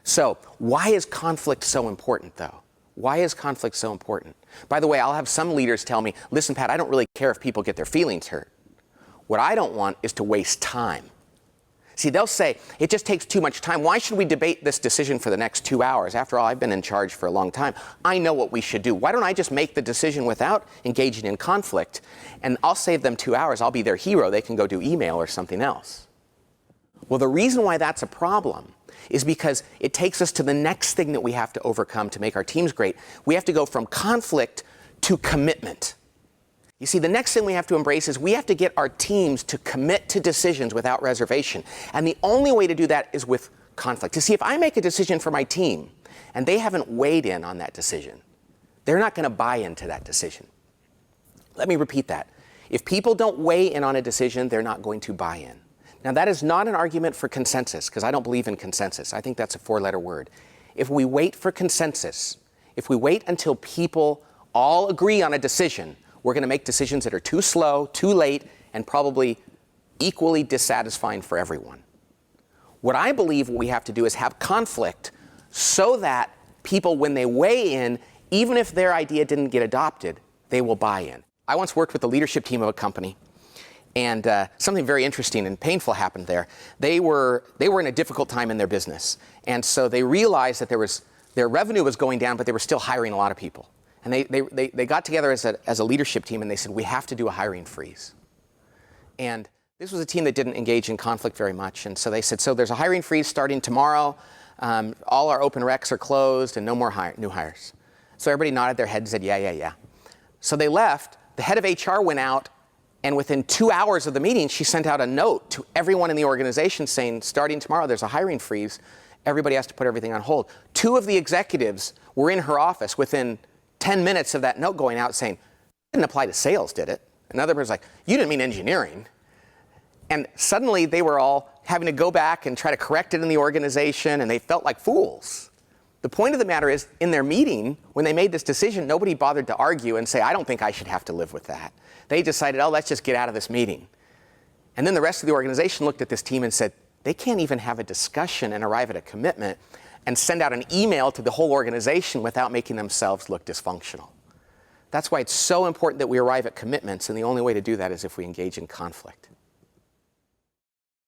So why is conflict so important, though? Why is conflict so important? By the way, I'll have some leaders tell me, listen, Pat, I don't really care if people get their feelings hurt. What I don't want is to waste time. See, they'll say, it just takes too much time. Why should we debate this decision for the next 2 hours? After all, I've been in charge for a long time. I know what we should do. Why don't I just make the decision without engaging in conflict? And I'll save them 2 hours. I'll be their hero. They can go do email or something else. Well, the reason why that's a problem is because it takes us to the next thing that we have to overcome to make our teams great. We have to go from conflict to commitment. You see, the next thing we have to embrace is we have to get our teams to commit to decisions without reservation. And the only way to do that is with conflict. You see, if I make a decision for my team and they haven't weighed in on that decision, they're not going to buy into that decision. Let me repeat that. If people don't weigh in on a decision, they're not going to buy in. Now, that is not an argument for consensus, because I don't believe in consensus. I think that's a four-letter word. If we wait for consensus, if we wait until people all agree on a decision, we're going to make decisions that are too slow, too late, and probably equally dissatisfying for everyone. What I believe we have to do is have conflict so that people, when they weigh in, even if their idea didn't get adopted, they will buy in. I once worked with the leadership team of a company, and something very interesting and painful happened there. They were in a difficult time in their business, and so they realized that their revenue was going down, but they were still hiring a lot of people. And they got together as a leadership team, and they said, we have to do a hiring freeze. And this was a team that didn't engage in conflict very much, and so they said, so there's a hiring freeze starting tomorrow. All our open recs are closed, and no more new hires. So everybody nodded their head and said, yeah. So they left. The head of HR went out, and within 2 hours of the meeting, she sent out a note to everyone in the organization saying, starting tomorrow, there's a hiring freeze. Everybody has to put everything on hold. 2 of the executives were in her office within 10 minutes of that note going out saying, it didn't apply to sales, did it? Another person's like, you didn't mean engineering. And suddenly they were all having to go back and try to correct it in the organization, and they felt like fools. The point of the matter is, in their meeting, when they made this decision, nobody bothered to argue and say, I don't think I should have to live with that. They decided, oh, let's just get out of this meeting. And then the rest of the organization looked at this team and said, they can't even have a discussion and arrive at a commitment and send out an email to the whole organization without making themselves look dysfunctional. That's why it's so important that we arrive at commitments, and the only way to do that is if we engage in conflict.